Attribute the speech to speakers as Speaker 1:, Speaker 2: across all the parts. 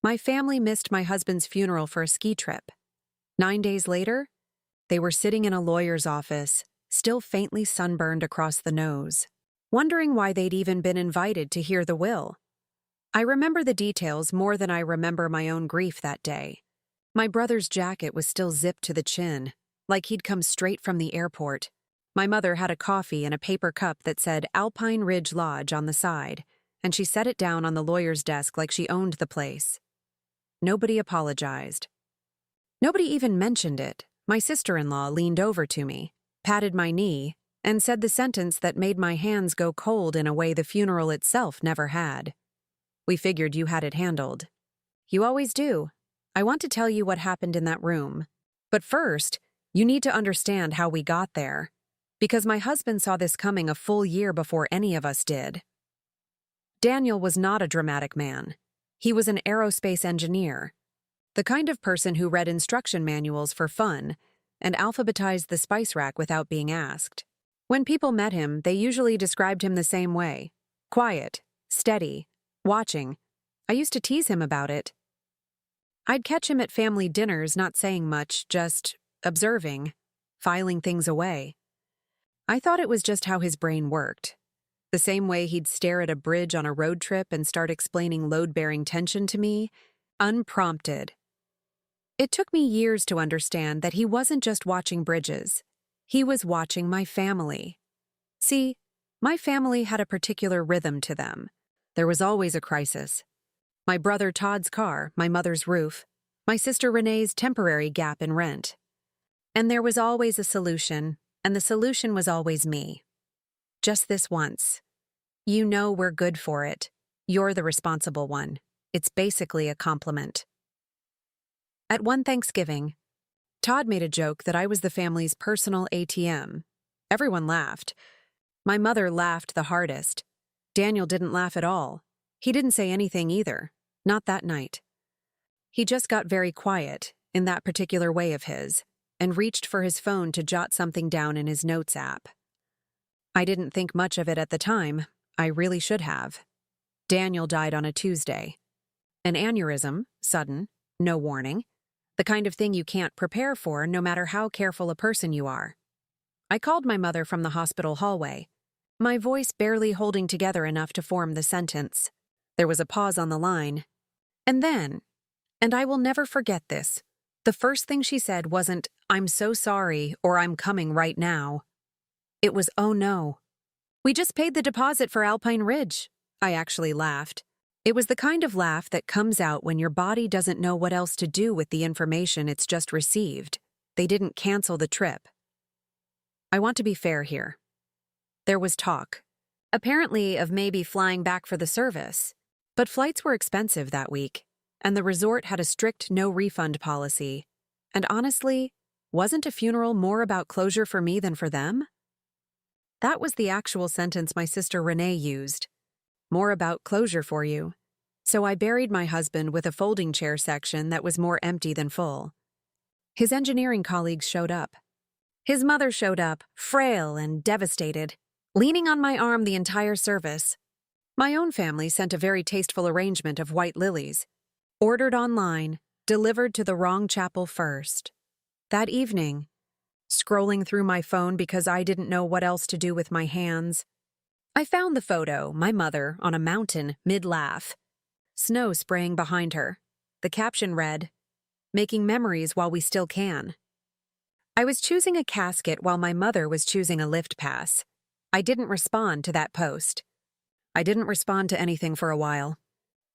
Speaker 1: My family missed my husband's funeral for a ski trip. 9 days later, they were sitting in a lawyer's office, still faintly sunburned across the nose, wondering why they'd even been invited to hear the will. I remember the details more than I remember my own grief that day. My brother's jacket was still zipped to the chin, like he'd come straight from the airport. My mother had a coffee in a paper cup that said Alpine Ridge Lodge on the side, and she set it down on the lawyer's desk like she owned the place. Nobody apologized. Nobody even mentioned it. My sister-in-law leaned over to me, patted my knee, and said the sentence that made my hands go cold in a way the funeral itself never had. We figured you had it handled. You always do. I want to tell you what happened in that room. But first, you need to understand how we got there, because my husband saw this coming a full year before any of us did. Daniel was not a dramatic man. He was an aerospace engineer, the kind of person who read instruction manuals for fun and alphabetized the spice rack without being asked. When people met him, they usually described him the same way: quiet, steady, watching. I used to tease him about it. I'd catch him at family dinners not saying much, just observing, filing things away. I thought it was just how his brain worked. The same way he'd stare at a bridge on a road trip and start explaining load-bearing tension to me, unprompted. It took me years to understand that he wasn't just watching bridges. He was watching my family. See, my family had a particular rhythm to them. There was always a crisis. My brother Todd's car, my mother's roof, my sister Renee's temporary gap in rent. And there was always a solution, and the solution was always me. Just this once. You know we're good for it. You're the responsible one. It's basically a compliment. At one Thanksgiving, Todd made a joke that I was the family's personal ATM. Everyone laughed. My mother laughed the hardest. Daniel didn't laugh at all. He didn't say anything either. Not that night. He just got very quiet, in that particular way of his, and reached for his phone to jot something down in his notes app. I didn't think much of it at the time. I really should have. Daniel died on a Tuesday. An aneurysm, sudden, no warning. The kind of thing you can't prepare for no matter how careful a person you are. I called my mother from the hospital hallway, my voice barely holding together enough to form the sentence. There was a pause on the line. And then, and I will never forget this, the first thing she said wasn't, "I'm so sorry," or "I'm coming right now." It was, "Oh no. We just paid the deposit for Alpine Ridge." I actually laughed. It was the kind of laugh that comes out when your body doesn't know what else to do with the information it's just received. They didn't cancel the trip. I want to be fair here. There was talk, apparently, of maybe flying back for the service, but flights were expensive that week, and the resort had a strict no-refund policy. And honestly, wasn't a funeral more about closure for me than for them? That was the actual sentence my sister Renee used. More about closure for you. So I buried my husband with a folding chair section that was more empty than full. His engineering colleagues showed up. His mother showed up, frail and devastated, leaning on my arm the entire service. My own family sent a very tasteful arrangement of white lilies, ordered online, delivered to the wrong chapel first. That evening, scrolling through my phone because I didn't know what else to do with my hands, I found the photo, my mother, on a mountain, mid-laugh. Snow spraying behind her. The caption read, "Making memories while we still can." I was choosing a casket while my mother was choosing a lift pass. I didn't respond to that post. I didn't respond to anything for a while.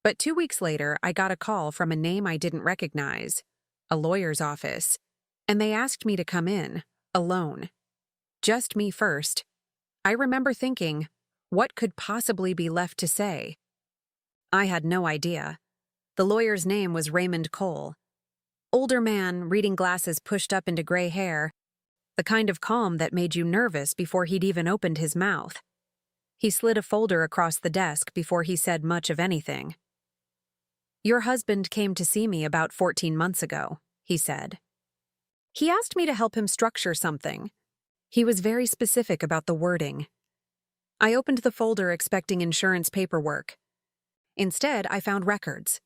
Speaker 1: But 2 weeks later, I got a call from a name I didn't recognize, a lawyer's office, and they asked me to come in, alone. Just me first. I remember thinking, what could possibly be left to say? I had no idea. The lawyer's name was Raymond Cole. Older man, reading glasses pushed up into gray hair, the kind of calm that made you nervous before he'd even opened his mouth. He slid a folder across the desk before he said much of anything. "Your husband came to see me about 14 months ago," he said. He asked me to help him structure something. He was very specific about the wording. I opened the folder expecting insurance paperwork. Instead, I found records.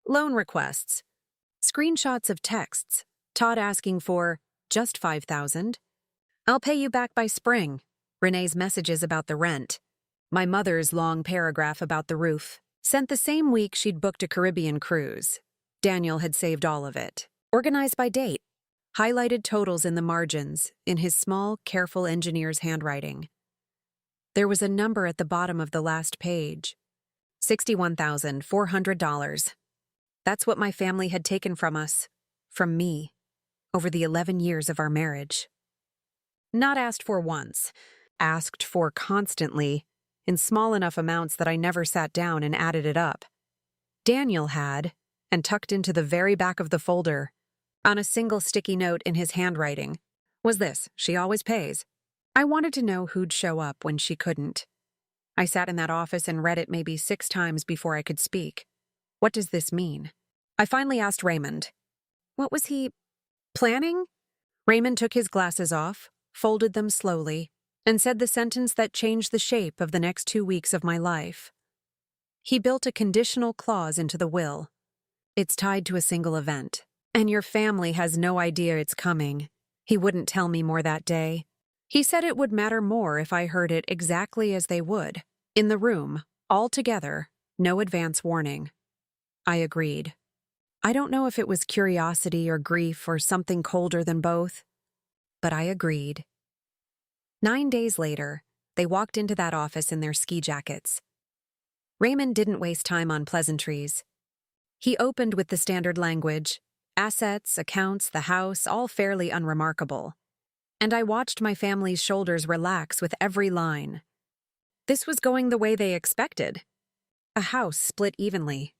Speaker 1: Loan requests. Screenshots of texts. Todd asking for just $5,000. I'll pay you back by spring. Renee's messages about the rent. My mother's long paragraph about the roof. Sent the same week she'd booked a Caribbean cruise. Daniel had saved all of it. Organized by date. Highlighted totals in the margins, in his small, careful engineer's handwriting. There was a number at the bottom of the last page. $61,400. That's what my family had taken from us. From me. Over the 11 years of our marriage. Not asked for once. Asked for constantly, in small enough amounts that I never sat down and added it up. Daniel had, and tucked into the very back of the folder, on a single sticky note in his handwriting, was this: she always pays. I wanted to know who'd show up when she couldn't. I sat in that office and read it maybe 6 times before I could speak. What does this mean? I finally asked Raymond. What was he planning? Raymond took his glasses off, folded them slowly, and said the sentence that changed the shape of the next 2 weeks of my life. He built a conditional clause into the will. It's tied to a single event, and your family has no idea it's coming. He wouldn't tell me more that day. He said it would matter more if I heard it exactly as they would, in the room, all together, no advance warning. I agreed. I don't know if it was curiosity or grief or something colder than both, but I agreed. 9 days later, they walked into that office in their ski jackets. Raymond didn't waste time on pleasantries. He opened with the standard language, assets, accounts, the house, all fairly unremarkable. And I watched my family's shoulders relax with every line. This was going the way they expected. A house split evenly.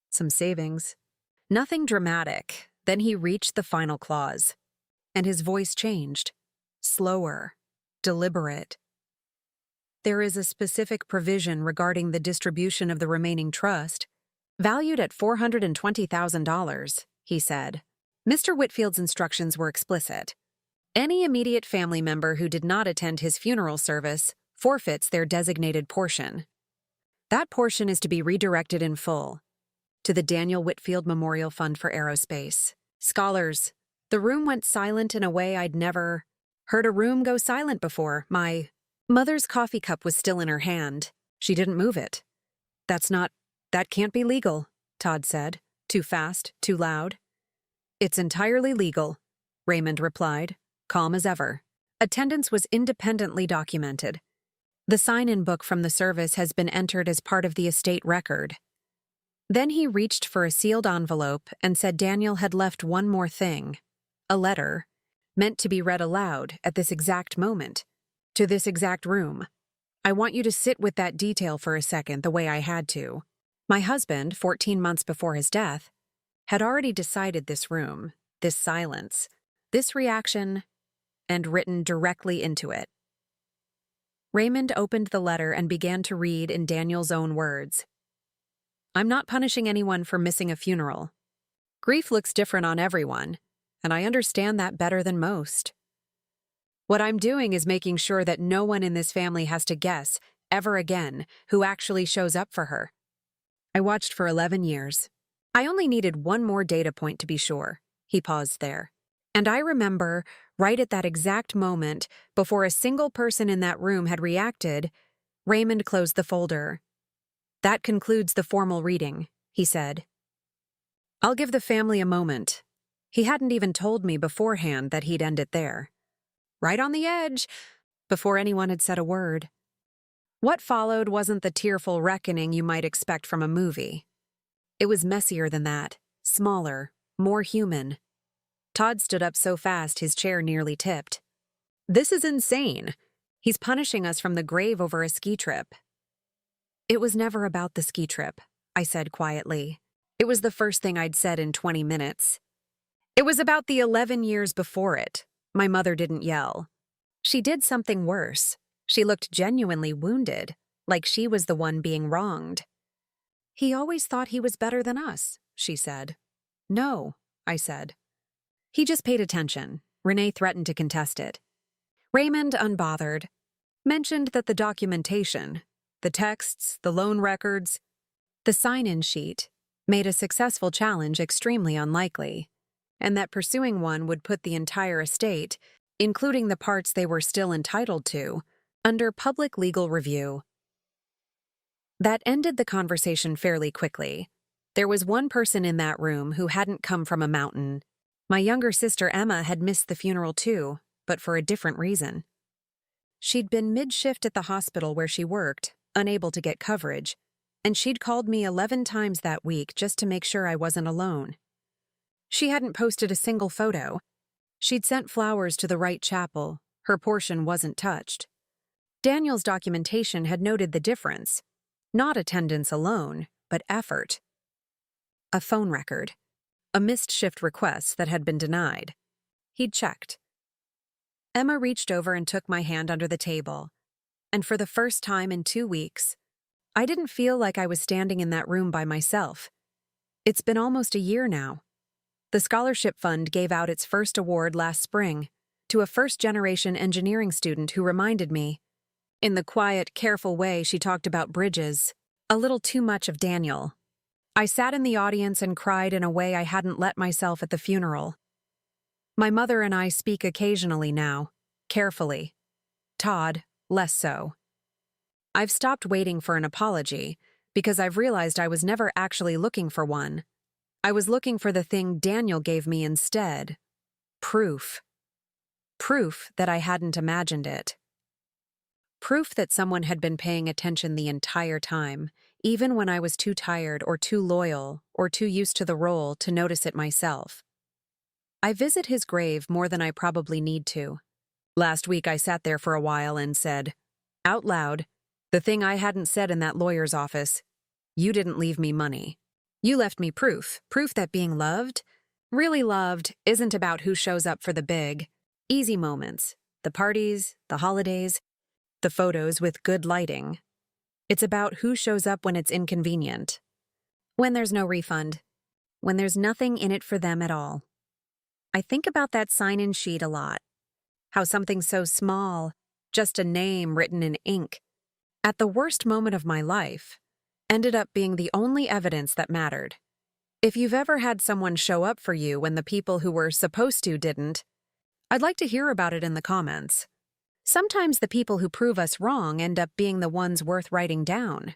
Speaker 1: Some savings. Nothing dramatic. Then he reached the final clause. And his voice changed. Slower. Deliberate. There is a specific provision regarding the distribution of the remaining trust, valued at $420,000, he said. Mr. Whitfield's instructions were explicit. Any immediate family member who did not attend his funeral service forfeits their designated portion. That portion is to be redirected in full to the Daniel Whitfield Memorial Fund for Aerospace. Scholars, the room went silent in a way I'd never heard a room go silent before. My mother's coffee cup was still in her hand. She didn't move it. That can't be legal, Todd said. Too fast, too loud. It's entirely legal, Raymond replied, calm as ever. Attendance was independently documented. The sign-in book from the service has been entered as part of the estate record. Then he reached for a sealed envelope and said Daniel had left one more thing. A letter, meant to be read aloud at this exact moment, to this exact room. I want you to sit with that detail for a second the way I had to. My husband, 14 months before his death, had already decided this room, this silence, this reaction, and written directly into it. Raymond opened the letter and began to read in Daniel's own words. I'm not punishing anyone for missing a funeral. Grief looks different on everyone, and I understand that better than most. What I'm doing is making sure that no one in this family has to guess, ever again, who actually shows up for her. I watched for 11 years. I only needed one more data point to be sure. He paused there. And I remember, right at that exact moment, before a single person in that room had reacted, Raymond closed the folder. That concludes the formal reading, he said. I'll give the family a moment. He hadn't even told me beforehand that he'd end it there. Right on the edge, before anyone had said a word. What followed wasn't the tearful reckoning you might expect from a movie. It was messier than that, smaller, more human. Todd stood up so fast his chair nearly tipped. This is insane. He's punishing us from the grave over a ski trip. It was never about the ski trip, I said quietly. It was the first thing I'd said in 20 minutes. It was about the 11 years before it. My mother didn't yell. She did something worse. She looked genuinely wounded, like she was the one being wronged. He always thought he was better than us, she said. No, I said. He just paid attention. Renee threatened to contest it. Raymond, unbothered, mentioned that the documentation, the texts, the loan records, the sign-in sheet, made a successful challenge extremely unlikely, and that pursuing one would put the entire estate, including the parts they were still entitled to, under public legal review. That ended the conversation fairly quickly. There was one person in that room who hadn't come from a mountain. My younger sister Emma had missed the funeral too, but for a different reason. She'd been mid-shift at the hospital where she worked, unable to get coverage, and she'd called me 11 times that week just to make sure I wasn't alone. She hadn't posted a single photo. She'd sent flowers to the right chapel. Her portion wasn't touched. Daniel's documentation had noted the difference. Not attendance alone, but effort. A phone record. A missed shift request that had been denied. He'd checked. Emma reached over and took my hand under the table. And for the first time in 2 weeks, I didn't feel like I was standing in that room by myself. It's been almost a year now. The scholarship fund gave out its first award last spring to a first-generation engineering student who reminded me. In the quiet, careful way she talked about bridges, a little too much of Daniel. I sat in the audience and cried in a way I hadn't let myself at the funeral. My mother and I speak occasionally now, carefully. Todd, less so. I've stopped waiting for an apology because I've realized I was never actually looking for one. I was looking for the thing Daniel gave me instead. Proof. Proof that I hadn't imagined it. Proof that someone had been paying attention the entire time, even when I was too tired or too loyal or too used to the role to notice it myself. I visit his grave more than I probably need to. Last week I sat there for a while and said, out loud, the thing I hadn't said in that lawyer's office, you didn't leave me money. You left me proof that being loved, really loved, isn't about who shows up for the big, easy moments, the parties, the holidays, the photos with good lighting. It's about who shows up when it's inconvenient. When there's no refund. When there's nothing in it for them at all. I think about that sign-in sheet a lot. How something so small, just a name written in ink, at the worst moment of my life, ended up being the only evidence that mattered. If you've ever had someone show up for you when the people who were supposed to didn't, I'd like to hear about it in the comments. Sometimes the people who prove us wrong end up being the ones worth writing down.